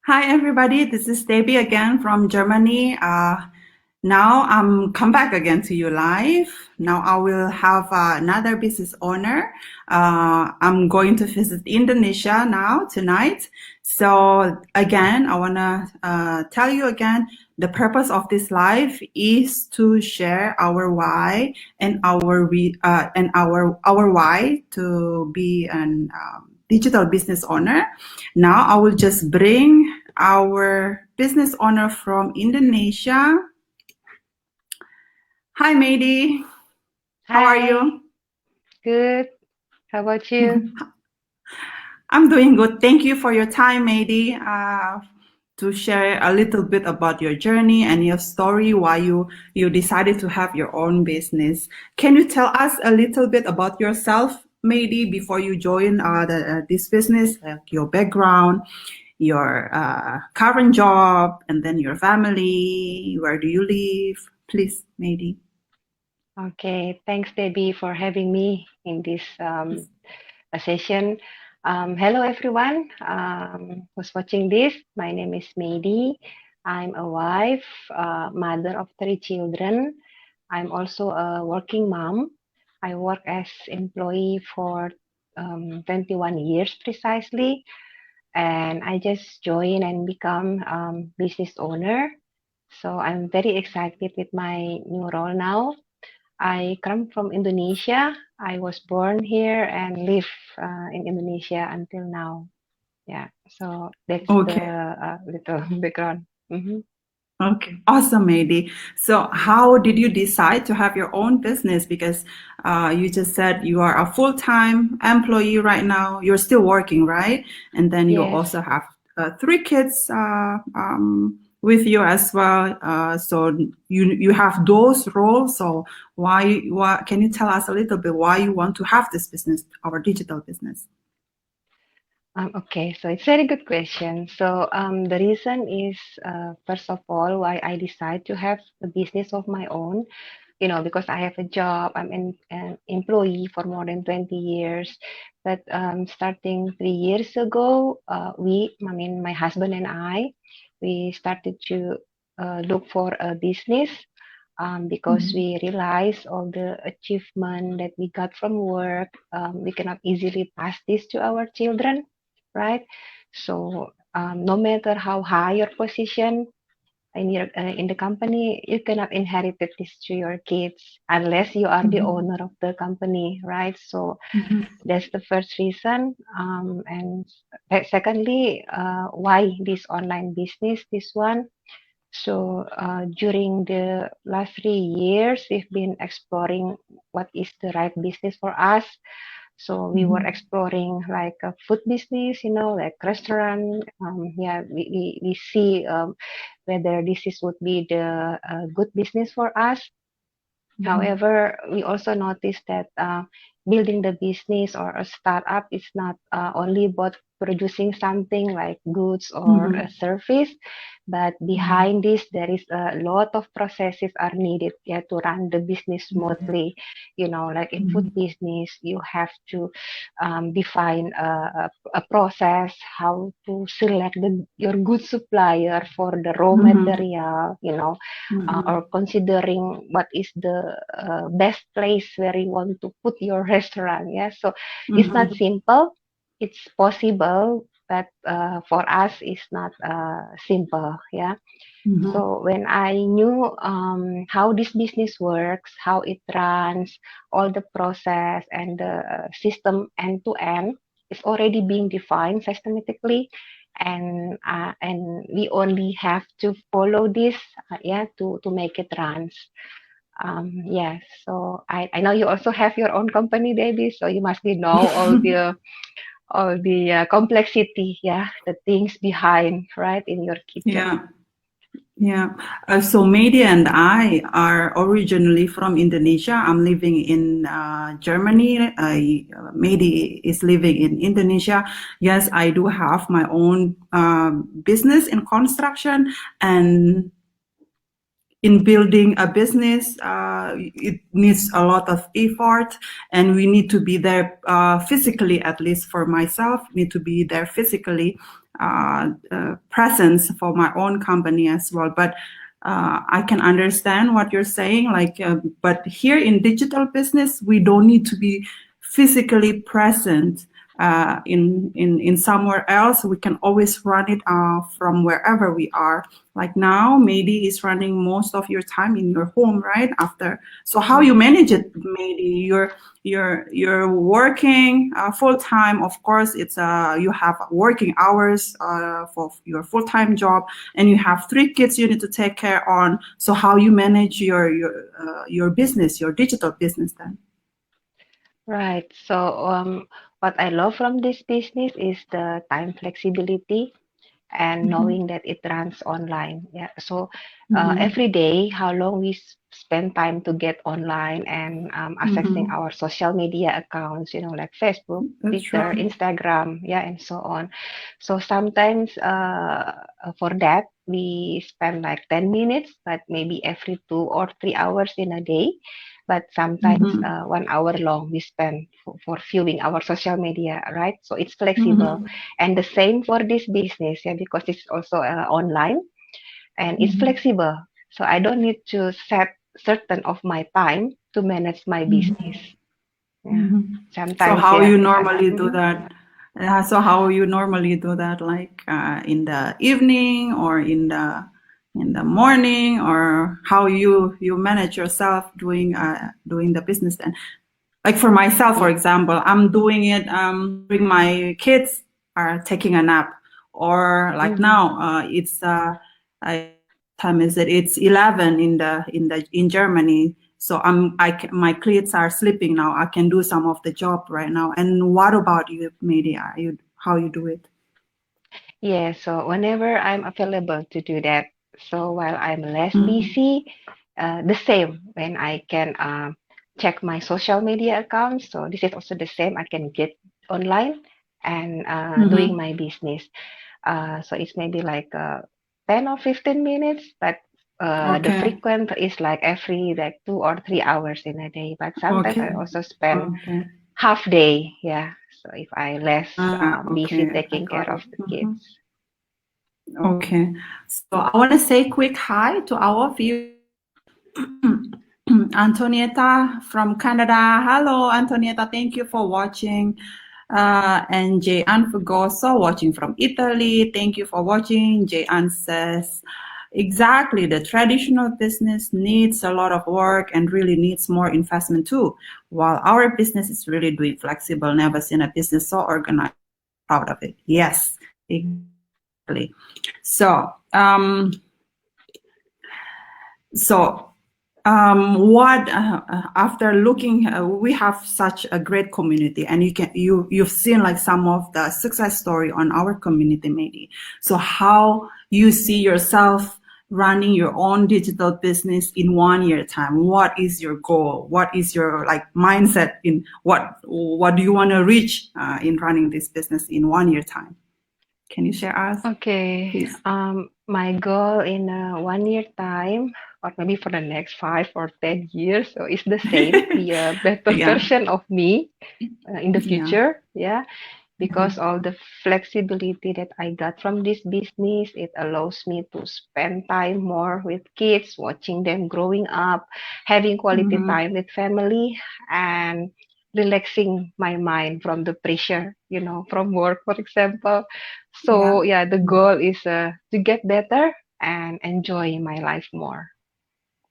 Hi everybody, this is Debbie again from Germany. Now I'm come back again to you live. Now I will have another business owner. I'm going to visit Indonesia now tonight. So again, I wanna tell you again, the purpose of this live is to share our why and our why to be an digital business owner. Now I will just bring our business owner from Indonesia. Hi, Mady. How are Hi, you? good. How about you? I'm doing good. Thank you for your time, Mady, to share a little bit about your journey and your story, why you decided to have your own business. Can you tell us a little bit about yourself, Mady, before you join this business, like your background, your current job, and then your family? Where do you live? Please, Mady. Okay, thanks, Debbie, for having me in this session. Hello, everyone who's watching this. My name is Mady. I'm a wife, mother of 3 children. I'm also a working mom. I work as employee for 21 years precisely, and I just joined and become business owner. So I'm very excited with my new role now. I come from Indonesia. I was born here and live in Indonesia until now. Yeah, so that's the Okay. little background. Mhm. Okay, awesome, Mady. So, how did you decide to have your own business? Because you just said you are a full-time employee right now. You're still working, right? And then you Yes. also have 3 kids with you as well. So you have those roles. So why can you tell us a little bit why you want to have this business, our digital business? Okay, so it's a very good question. So the reason is, first of all, why I decide to have a business of my own. Because I have a job, I'm an employee for more than 20 years. But starting 3 years ago, my husband and I, we started to look for a business because Mhm. we realized all the achievement that we got from work. We cannot easily pass this to our children, right? So no matter how high your position, in the company, you cannot inherit this to your kids unless you are the Mhm. owner of the company, right? So Mhm. that's the first reason. And secondly, why this online business? This one. So during the last 3 years, we've been exploring what is the right business for us. So we were Mhm. exploring like a food business, like restaurant. Yeah, we see whether this is would be the good business for us. Mhm. However, we also noticed that building the business or a startup is not only about producing something like goods or a Mhm. service, but Mhm. behind this, there is a lot of processes are needed, yeah, to run the business smoothly. Like in food Mhm. business, you have to define a process, how to select your good supplier for the raw Mhm. material, Mhm. or considering what is the best place where you want to put your restaurant. Yeah, so it's not Mhm. simple. It's possible, but for us, it's not simple. Yeah. Mhm. So when I knew how this business works, how it runs, all the process and the system end to end is already being defined systematically, and we only have to follow this, yeah, to make it runs. Yes. So I know you also have your own company, Debbie. So you must be know all the complexity, yeah, the things behind, right, in your kitchen. Yeah, yeah. So Mehdi and I are originally from Indonesia. I'm living in Germany. Mehdi is living in Indonesia. Yes, I do have my own business in construction, and in building a business, it needs a lot of effort, and we need to be there physically. At least for myself, need to be there physically presence for my own company as well. But I can understand what you're saying. But here in digital business, we don't need to be physically present in somewhere else. We can always run it from wherever we are. Like now, Mehdi is running most of your time in your home, right? So how you manage it, Mehdi? You're working full time. Of course, it's you have working hours for your full time job, and you have 3 kids you need to take care on. So how you manage your business, your digital business then? Right. So, what I love from this business is the time flexibility and Mm-hmm. knowing that it runs online. Yeah. So, Mm-hmm. every day, how long we spend time to get online and accessing Mm-hmm. our social media accounts, like Facebook, That's Twitter, true. Instagram, yeah, and so on. So sometimes for that, we spend like 10 minutes, but maybe every 2 or 3 hours in a day. But sometimes Mm-hmm. 1 hour long we spend for viewing our social media, right? So it's flexible. Mm-hmm. And the same for this business, yeah, because it's also online and it's Mm-hmm. flexible. So I don't need to set certain of my time to manage my business. Yeah. Mm-hmm. So Sometimes, how yeah. you normally do that? So how you normally do that, like in the evening or in the morning, or how you manage yourself doing the business then? Like for myself, for Yeah. example, I'm doing it during my kids are taking a nap, or like Mm-hmm. now it's time is it? It's 11 in Germany. So my kids are sleeping now. I can do some of the job right now. And what about you, Media? How you do it? Yeah. So whenever I'm available to do that. So while I'm less Mm-hmm. busy, the same when I can check my social media accounts. So this is also the same. I can get online and doing Mm-hmm. my business. So it's maybe like 10 or 15 minutes, but the Okay. frequent is like every like 2 or 3 hours in a day. But sometimes I Okay. also spend Okay. half day. Yeah. So if I less busy Okay. I taking care got of it. the Mm-hmm. kids. Okay. So I want to say quick hi to our viewers. Antonietta from Canada. Hello, Antonietta. Thank you for watching. And Jean Fugoso watching from Italy. Thank you for watching. Jean says, exactly, the traditional business needs a lot of work and really needs more investment too. While our business is really doing flexible, never seen a business so organized. Proud of it. Yes, exactly. So, so what after looking we have such a great community, and you've seen like some of the success story on our community, maybe. So how you see yourself running your own digital business in 1 year time? What is your goal? What is your like mindset in what do you want to reach in running this business in 1 year time? Can you share us, Okay. please? My goal in 1 year time, or maybe for the next 5 or 10 years, so it's the same. Be a better Yeah. version of me in the Yeah. future. Yeah. Because Mhm. all the flexibility that I got from this business, it allows me to spend time more with kids, watching them growing up, having quality Mhm. time with family, and relaxing my mind from the pressure, from work, for example. Yeah. So, yeah, the goal is to get better and enjoy my life more.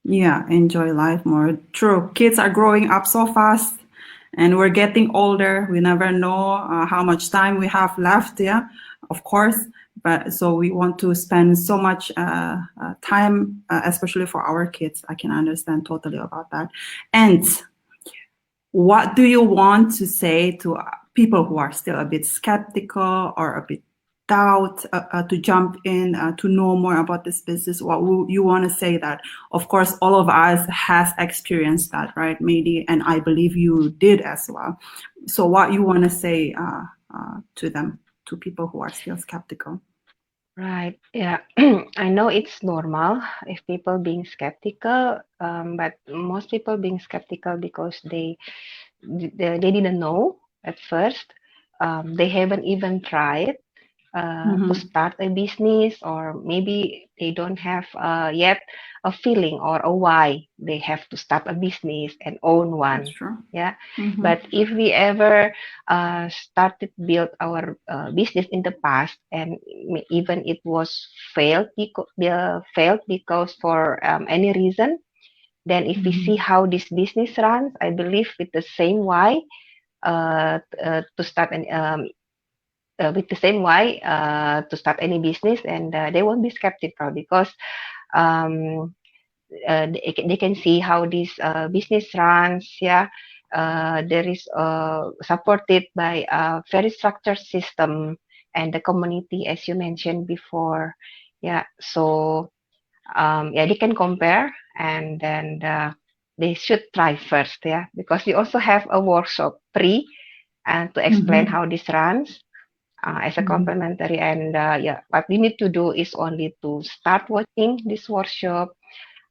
Yeah, enjoy life more. True. Kids are growing up so fast and we're getting older. We never know how much time we have left. Yeah, of course. But so we want to spend so much time, especially for our kids. I can understand totally about that. And what do you want to say to people who are still a bit skeptical or a bit doubt to jump in to know more about this business? What you want to say that, of course, all of us has experienced that, right, Mehdi? And I believe you did as well. So what you want to say to them, to people who are still skeptical? Right. Yeah. I know it's normal if people being skeptical, but most people being skeptical because they didn't know at first. They haven't even tried. to start a business, or maybe they don't have yet a feeling or a why they have to start a business and own That's one. true. Yeah, but if we ever started build our business in the past, and even it was failed because for any reason, then if we see how this business runs, I believe with the same why, to start an with the same why to start any business, and they won't be skeptical because um, they can see how this business runs. Yeah, there is supported by a very structured system and the community, as you mentioned before. Yeah, so yeah, they can compare, and then they should try first. Yeah, because we also have a workshop free and to explain how this runs as a complimentary. And yeah, what we need to do is only to start watching this workshop.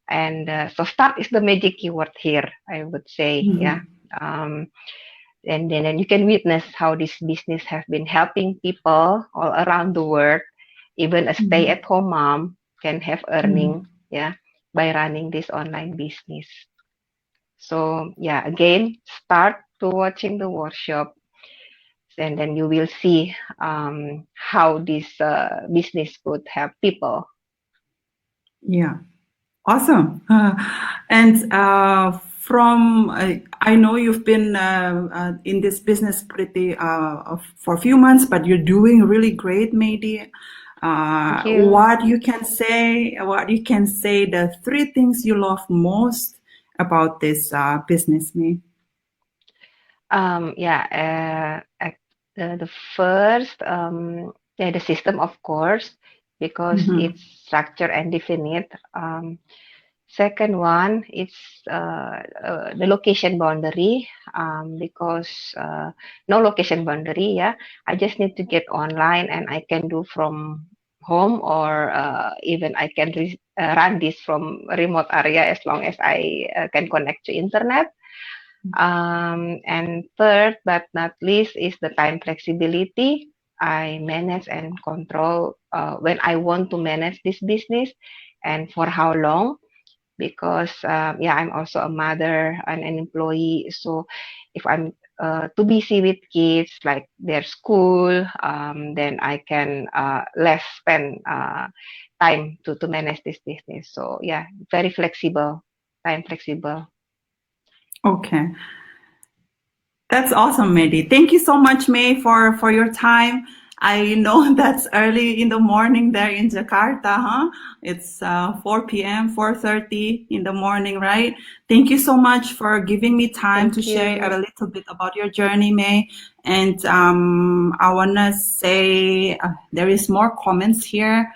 And so start is the magic keyword here, I would say. Yeah. Um, and then you can witness how this business has been helping people all around the world. Even a stay-at-home mom can have earning, yeah, by running this online business. So yeah, again, start to watching the workshop, and then you will see how this business could help people. Yeah. Awesome. And from, I know you've been in this business pretty for a few months, but you're doing really great, Mady. Thank you. What you can say, the three things you love most about this business, May? Yeah, the first, yeah, the system, of course, because it's structured and definite. Second one, it's the location boundary, because no location boundary. Yeah, I just need to get online, and I can do from home, or even I can run this from remote area as long as I can connect to internet. And third but not least is the time flexibility. I manage and control when I want to manage this business and for how long, because yeah, I'm also a mother and an employee. So if I'm too busy with kids, like their school, then I can less spend time to manage this business. So yeah, very flexible, time flexible. Okay. That's awesome, Mehdi. Thank you so much, May, for your time. I know that's early in the morning there in Jakarta, huh? It's 4 p.m., 4:30 in the morning, right? Thank you so much for giving me time to Thank share a you. little bit about your journey, May. And I want to say there is more comments here.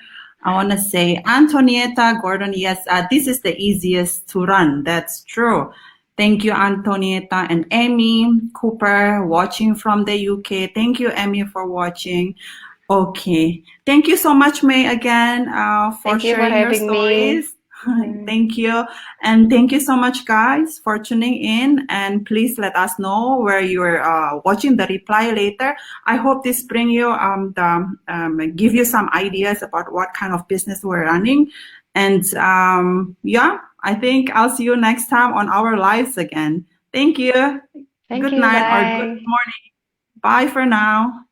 I want to say, Antonietta Gordon, yes, this is the easiest to run. That's true. Thank you, Antonietta and Amy Cooper, watching from the UK. Thank you, Amy, for watching. Okay. Thank you so much, May, again, for Thank you for sharing your having me. stories. Thank you. And thank you so much, guys, for tuning in. And please let us know where you're watching the reply later. I hope this bring you give you some ideas about what kind of business we're running. And yeah, I think I'll see you next time on our lives again. Thank you. Thank Good you. night or good Bye. morning. Bye for now.